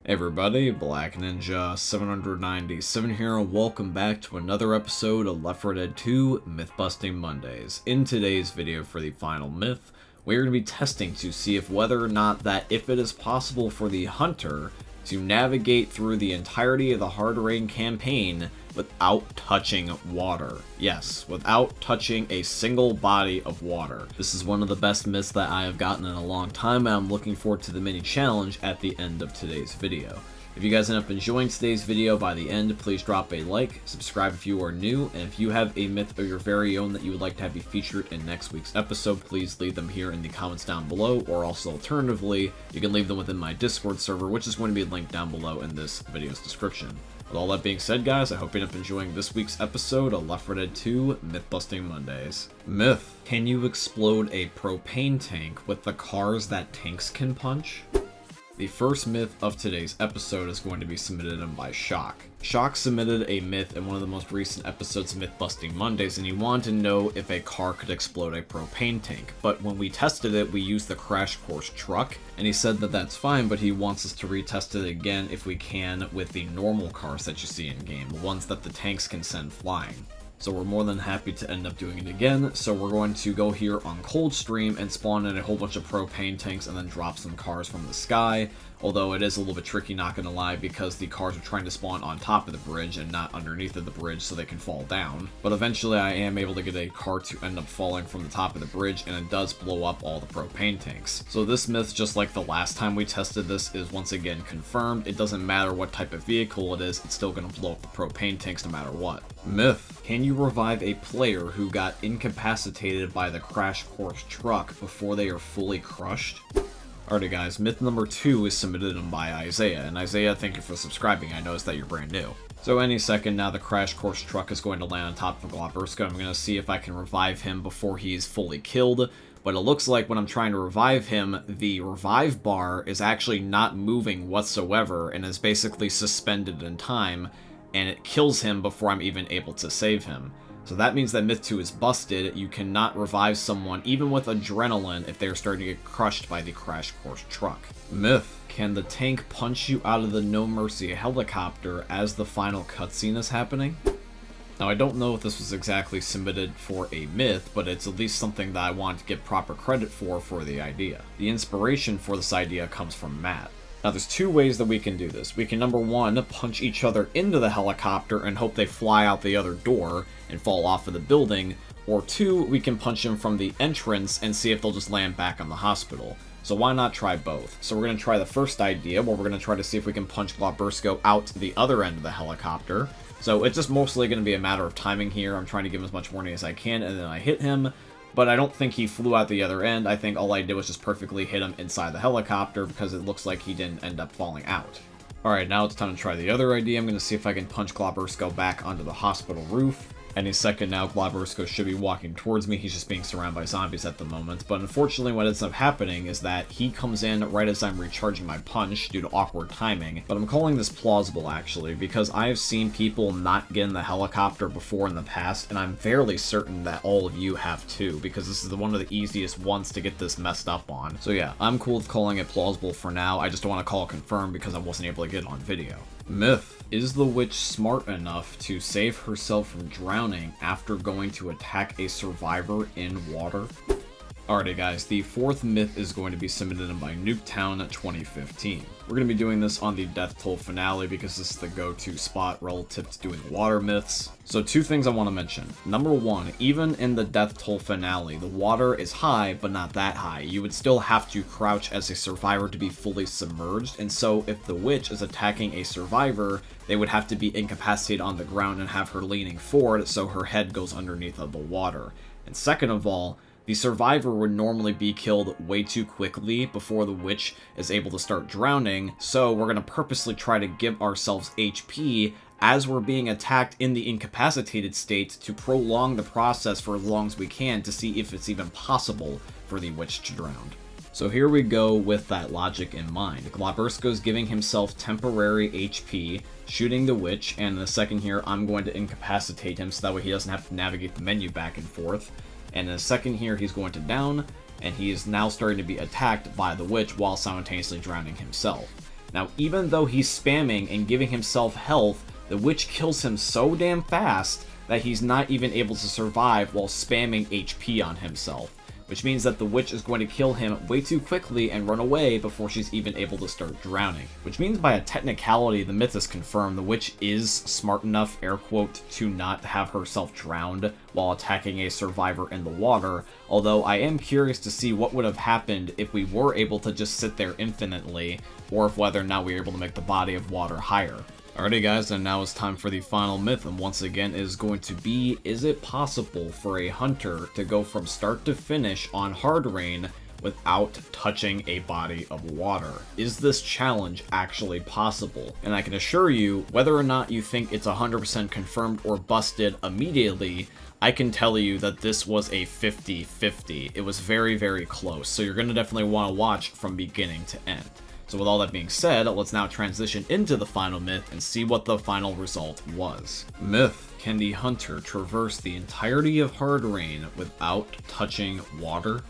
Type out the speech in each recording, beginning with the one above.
Hey everybody, Black Ninja 797 here, and welcome back to another episode of Left 4 Dead 2 Myth-Busting Mondays. In today's video for the final myth, we're going to be testing to see if whether or not if it is possible for the hunter to navigate through the entirety of the Hard Rain campaign without touching water. Yes, without touching a single body of water. This is one of the best myths that I have gotten in a long time, and I'm looking forward to the mini challenge at the end of today's video. If you guys end up enjoying today's video by the end, please drop a like, subscribe if you are new, and if you have a myth of your very own that you would like to have be featured in next week's episode, please leave them here in the comments down below, or also alternatively, you can leave them within my Discord server, which is going to be linked down below in this video's description. With all that being said, guys, I hope you end up enjoying this week's episode of Left 4 Dead 2 Myth-Busting Mondays. Myth: can you explode a propane tank with the cars that tanks can punch? The first myth of today's episode is going to be submitted in by Shock. Shock submitted a myth in one of the most recent episodes of Myth-Busting Mondays, and he wanted to know if a car could explode a propane tank. But when we tested it, we used the Crash Course truck, and he said that that's fine, but he wants us to retest it again if we can with the normal cars that you see in-game, the ones that the tanks can send flying. So we're more than happy to end up doing it again, so we're going to go here on Coldstream and spawn in a whole bunch of propane tanks and then drop some cars from the sky, although it is a little bit tricky, not gonna lie, because the cars are trying to spawn on top of the bridge and not underneath of the bridge so they can fall down. But eventually I am able to get a car to end up falling from the top of the bridge, and it does blow up all the propane tanks. So this myth, just like the last time we tested this, is once again confirmed. It doesn't matter what type of vehicle it is, it's still gonna blow up the propane tanks no matter what. Myth: can you revive a player who got incapacitated by the Crash Course truck before they are fully crushed? Alrighty guys, myth number 2 is submitted in by Isaiah, and Isaiah, thank you for subscribing. I noticed that you're brand new. So any second now, the Crash Course truck is going to land on top of Glabersko. I'm going to see if I can revive him before he's fully killed, but it looks like when I'm trying to revive him, the revive bar is actually not moving whatsoever and is basically suspended in time, and it kills him before I'm even able to save him. So that means that Myth 2 is busted. You cannot revive someone, even with adrenaline, if they're starting to get crushed by the Crash Course truck. Myth: can the tank punch you out of the No Mercy helicopter as the final cutscene is happening? Now, I don't know if this was exactly submitted for a myth, but it's at least something that I want to get proper credit for the idea. The inspiration for this idea comes from Matt. Now, there's two ways that we can do this. We can, number one, punch each other into the helicopter and hope they fly out the other door and fall off of the building, or two, we can punch them from the entrance and see if they'll just land back on the hospital. So why not try both? So we're going to try the first idea, where we're going to try to see if we can punch Glabersko out to the other end of the helicopter. So it's just mostly going to be a matter of timing here. I'm trying to give him as much warning as I can, and then I hit him. But I don't think he flew out the other end. I think all I did was just perfectly hit him inside the helicopter, because it looks like he didn't end up falling out. Alright, now it's time to try the other idea. I'm going to see if I can punch Glabersko back onto the hospital roof. Any second now, Glabersko should be walking towards me. He's just being surrounded by zombies at the moment. But unfortunately, what ends up happening is that he comes in right as I'm recharging my punch due to awkward timing. But I'm calling this plausible, actually, because I have seen people not get in the helicopter before in the past, and I'm fairly certain that all of you have too, because this is one of the easiest ones to get this messed up on. So yeah, I'm cool with calling it plausible for now. I just don't want to call it confirmed because I wasn't able to get it on video. Myth: is the witch smart enough to save herself from drowning after going to attack a survivor in water? Alrighty guys, the fourth myth is going to be submitted in by Nuketown 2015. We're going to be doing this on the Death Toll finale because this is the go-to spot relative to doing water myths. So two things I want to mention. Number one, even in the Death Toll finale, the water is high, but not that high. You would still have to crouch as a survivor to be fully submerged, and so if the witch is attacking a survivor, they would have to be incapacitated on the ground and have her leaning forward so her head goes underneath of the water. And second of all, the survivor would normally be killed way too quickly before the witch is able to start drowning, so we're going to purposely try to give ourselves HP as we're being attacked in the incapacitated state to prolong the process for as long as we can to see if it's even possible for the witch to drown. So here we go with that logic in mind. Glabersko's giving himself temporary HP, shooting the witch, and in a second here I'm going to incapacitate him so that way he doesn't have to navigate the menu back and forth. And in a second here, he's going to down, and he is now starting to be attacked by the witch while simultaneously drowning himself. Now, even though he's spamming and giving himself health, the witch kills him so damn fast that he's not even able to survive while spamming HP on himself, which means that the witch is going to kill him way too quickly and run away before she's even able to start drowning. Which means by a technicality, the myth is confirmed. The witch is smart enough, air quote, to not have herself drowned while attacking a survivor in the water, although I am curious to see what would have happened if we were able to just sit there infinitely, or if whether or not we were able to make the body of water higher. Alrighty guys, and now it's time for the final myth, and once again is going to be, is it possible for a hunter to go from start to finish on hard rain without touching a body of water? Is this challenge actually possible? And I can assure you, whether or not you think it's 100% confirmed or busted immediately, I can tell you that this was a 50-50. It was very, very close, so you're going to definitely want to watch from beginning to end. So with all that being said, let's now transition into the final myth and see what the final result was. Myth: can the hunter traverse the entirety of hard rain without touching water?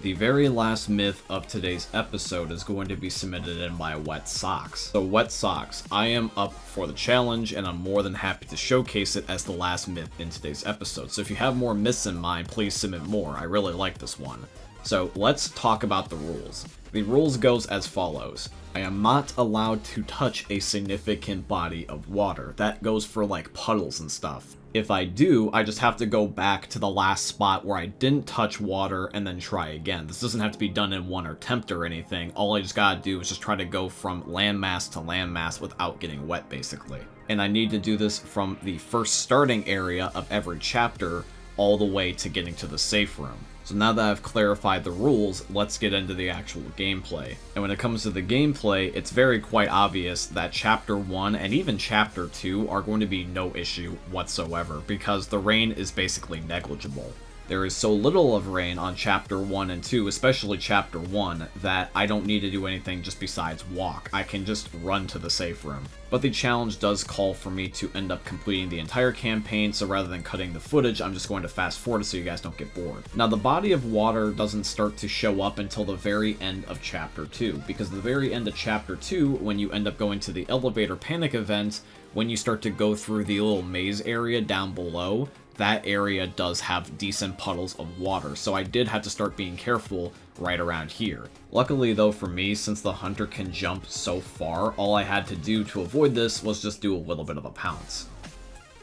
The very last myth of today's episode is going to be submitted in by Wet Socks. So Wet Socks, I am up for the challenge and I'm more than happy to showcase it as the last myth in today's episode. So if you have more myths in mind, please submit more. I really like this one. So let's talk about the rules. The rules goes as follows. I am not allowed to touch a significant body of water. That goes for like puddles and stuff. If I do, I just have to go back to the last spot where I didn't touch water and then try again. This doesn't have to be done in one attempt or anything. All I just gotta do is just try to go from landmass to landmass without getting wet, basically. And I need to do this from the first starting area of every chapter all the way to getting to the safe room. So now that I've clarified the rules, let's get into the actual gameplay. And when it comes to the gameplay, it's very quite obvious that Chapter 1 and even Chapter 2 are going to be no issue whatsoever, because the rain is basically negligible. There is so little of rain on Chapter 1 and 2, especially Chapter 1, that I don't need to do anything just besides walk. I can just run to the safe room. But the challenge does call for me to end up completing the entire campaign, so rather than cutting the footage, I'm just going to fast forward it so you guys don't get bored. Now, the body of water doesn't start to show up until the very end of Chapter 2, because the very end of Chapter 2, when you end up going to the elevator panic event, when you start to go through the little maze area down below, that area does have decent puddles of water, so I did have to start being careful right around here. Luckily though for me, since the hunter can jump so far, all I had to do to avoid this was just do a little bit of a pounce.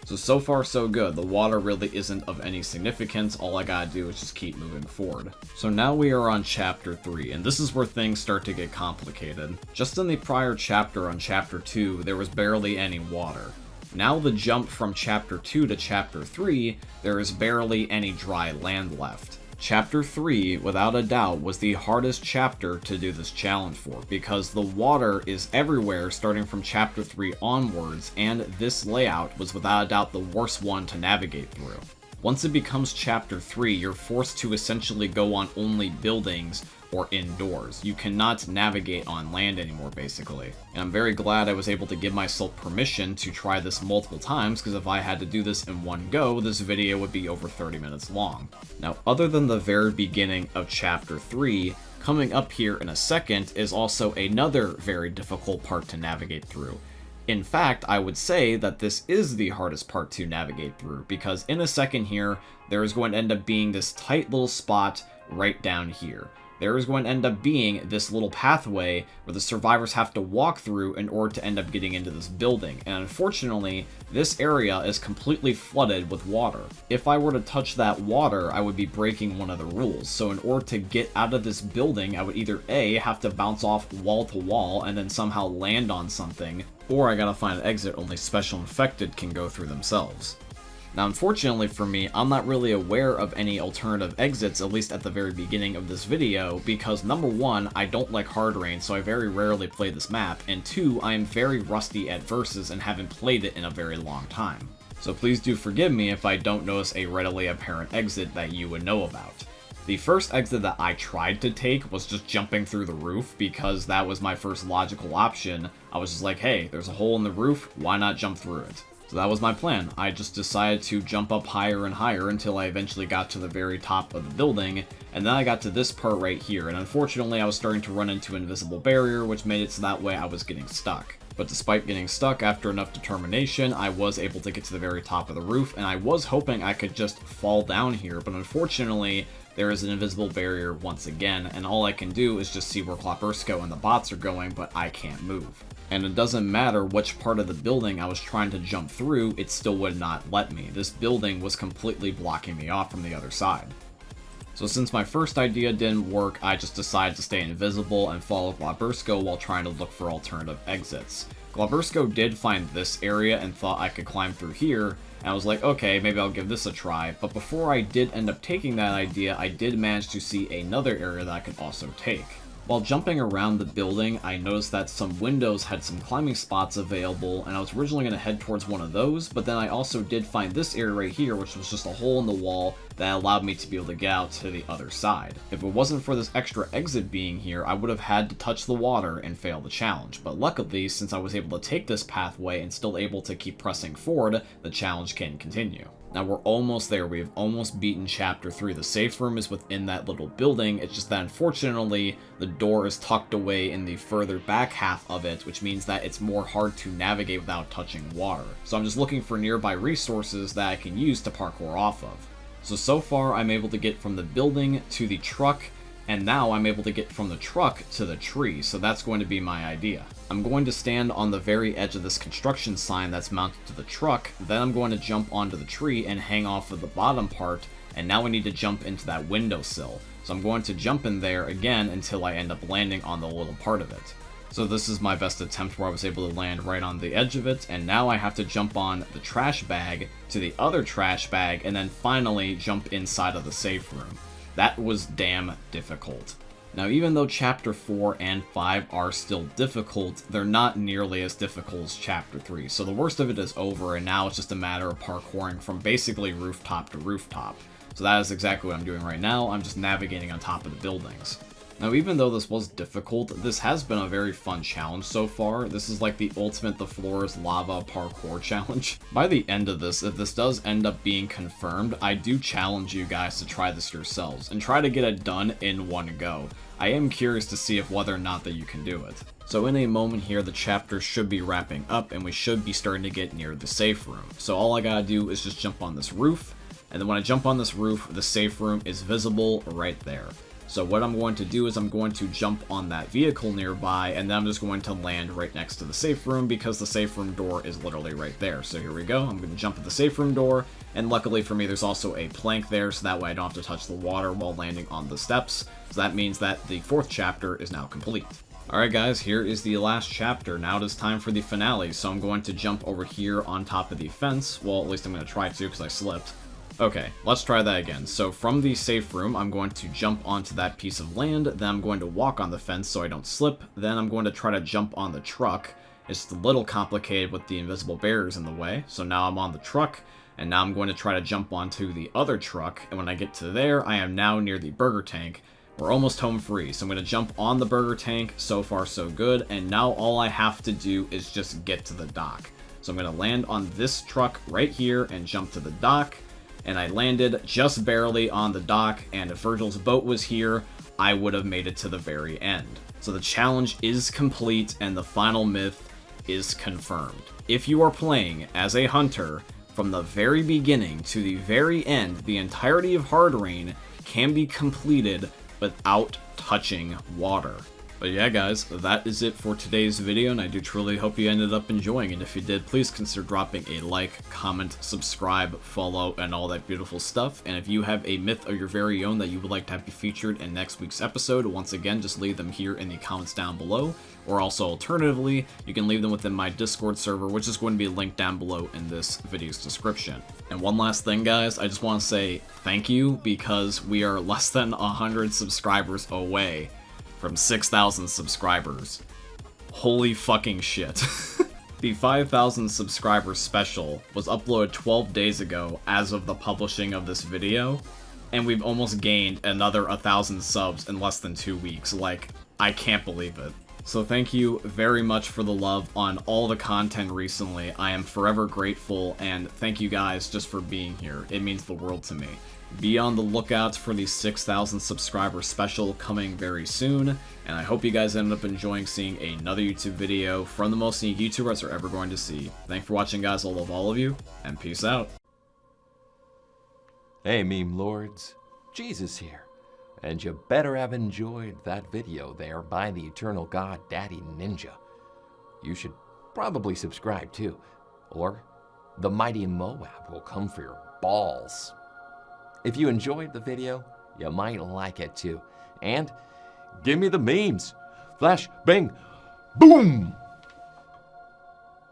So far so good. The water really isn't of any significance. All I gotta do is just keep moving forward. So now we are on Chapter 3, and this is where things start to get complicated. Just in the prior chapter on Chapter 2, there was barely any water. Now the jump from Chapter 2 to Chapter 3, there is barely any dry land left. Chapter 3, without a doubt, was the hardest chapter to do this challenge for, because the water is everywhere starting from Chapter 3 onwards, and this layout was without a doubt the worst one to navigate through. Once it becomes Chapter 3, you're forced to essentially go on only buildings or indoors. You cannot navigate on land anymore, basically. And I'm very glad I was able to give myself permission to try this multiple times, because if I had to do this in one go, this video would be over 30 minutes long. Now, other than the very beginning of Chapter 3, coming up here in a second is also another very difficult part to navigate through. In fact, I would say that this is the hardest part to navigate through, because in a second here, there is going to end up being this tight little spot right down here. There is going to end up being this little pathway where the survivors have to walk through in order to end up getting into this building, and unfortunately, this area is completely flooded with water. If I were to touch that water, I would be breaking one of the rules, so in order to get out of this building, I would either A, have to bounce off wall to wall and then somehow land on something, or I gotta find an exit only special infected can go through themselves. Now, unfortunately for me, I'm not really aware of any alternative exits, at least at the very beginning of this video, because number one, I don't like hard rain, so I very rarely play this map, and two, I am very rusty at versus and haven't played it in a very long time. So please do forgive me if I don't notice a readily apparent exit that you would know about. The first exit that I tried to take was just jumping through the roof, because that was my first logical option. I was just like, hey, there's a hole in the roof, why not jump through it? So that was my plan. I just decided to jump up higher and higher until I eventually got to the very top of the building, and then I got to this part right here, and unfortunately I was starting to run into an invisible barrier, which made it so that way I was getting stuck. But despite getting stuck, after enough determination, I was able to get to the very top of the roof, and I was hoping I could just fall down here, but unfortunately, there is an invisible barrier once again, and all I can do is just see where Klopursko and the bots are going, but I can't move. And it doesn't matter which part of the building I was trying to jump through, it still would not let me. This building was completely blocking me off from the other side. So since my first idea didn't work, I just decided to stay invisible and follow Klopursko while trying to look for alternative exits. Klopursko did find this area and thought I could climb through here, and I was like, okay, maybe I'll give this a try, but before I did end up taking that idea, I did manage to see another area that I could also take. While jumping around the building, I noticed that some windows had some climbing spots available, and I was originally going to head towards one of those, but then I also did find this area right here, which was just a hole in the wall that allowed me to be able to get out to the other side. If it wasn't for this extra exit being here, I would have had to touch the water and fail the challenge, but luckily, since I was able to take this pathway and still able to keep pressing forward, the challenge can continue. Now we're almost there, we have almost beaten Chapter 3. The safe room is within that little building, it's just that unfortunately the door is tucked away in the further back half of it, which means that it's more hard to navigate without touching water. So I'm just looking for nearby resources that I can use to parkour off of. So far I'm able to get from the building to the truck, and now I'm able to get from the truck to the tree, so that's going to be my idea. I'm going to stand on the very edge of this construction sign that's mounted to the truck, then I'm going to jump onto the tree and hang off of the bottom part, and now I need to jump into that windowsill. So I'm going to jump in there again until I end up landing on the little part of it. So this is my best attempt where I was able to land right on the edge of it, and now I have to jump on the trash bag to the other trash bag, and then finally jump inside of the safe room. That was damn difficult. Now even though Chapter 4 and 5 are still difficult, they're not nearly as difficult as Chapter 3, so the worst of it is over, and now it's just a matter of parkouring from basically rooftop to rooftop. So that is exactly what I'm doing right now, I'm just navigating on top of the buildings. Now even though this was difficult, this has been a very fun challenge so far. This is like the ultimate the floor is lava parkour challenge. By the end of this, if this does end up being confirmed, I do challenge you guys to try this yourselves and try to get it done in one go. I am curious to see if whether or not that you can do it. So in a moment here, the chapter should be wrapping up and we should be starting to get near the safe room. So all I gotta do is just jump on this roof, and then when I jump on this roof, the safe room is visible right there. So what I'm going to do is I'm going to jump on that vehicle nearby, and then I'm just going to land right next to the safe room because the safe room door is literally right there. So here we go, I'm going to jump at the safe room door, and luckily for me there's also a plank there, so that way I don't have to touch the water while landing on the steps. So that means that the 4th chapter is now complete. Alright guys, here is the last chapter. Now it is time for the finale, so I'm going to jump over here on top of the fence. Well, at least I'm going to try to because I slipped. Okay, let's try that again. So from the safe room, I'm going to jump onto that piece of land, then I'm going to walk on the fence so I don't slip, then I'm going to try to jump on the truck. It's a little complicated with the invisible barriers in the way, so now I'm on the truck, and now I'm going to try to jump onto the other truck, and when I get to there, I am now near the burger tank. We're almost home free, so I'm going to jump on the burger tank. So far so good, and now all I have to do is just get to the dock. So I'm going to land on this truck right here and jump to the dock. And I landed just barely on the dock, and if Virgil's boat was here, I would have made it to the very end. So the challenge is complete, and the final myth is confirmed. If you are playing as a hunter, from the very beginning to the very end, the entirety of Hard Rain can be completed without touching water. But yeah guys, that is it for today's video, and I do truly hope you ended up enjoying it. If you did, please consider dropping a like, comment, subscribe, follow, and all that beautiful stuff. And if you have a myth of your very own that you would like to have be featured in next week's episode, once again, just leave them here in the comments down below. Or also, alternatively, you can leave them within my Discord server, which is going to be linked down below in this video's description. And one last thing guys, I just want to say thank you, because we are less than 100 subscribers away from 6,000 subscribers. Holy fucking shit. The 5,000 subscribers special was uploaded 12 days ago as of the publishing of this video, and we've almost gained another 1,000 subs in less than 2 weeks. Like, I can't believe it. So thank you very much for the love on all the content recently. I am forever grateful, and thank you guys just for being here. It means the world to me. Be on the lookout for the 6,000 subscriber special coming very soon, and I hope you guys end up enjoying seeing another YouTube video from the most unique YouTubers are ever going to see. Thanks for watching, guys. I love all of you, and peace out. Hey, meme lords, Jesus here. And you better have enjoyed that video there by the eternal god Daddy Ninja. You should probably subscribe too, or the mighty Moab will come for your balls. If you enjoyed the video, you might like it too. And give me the memes. Flash, bang, boom!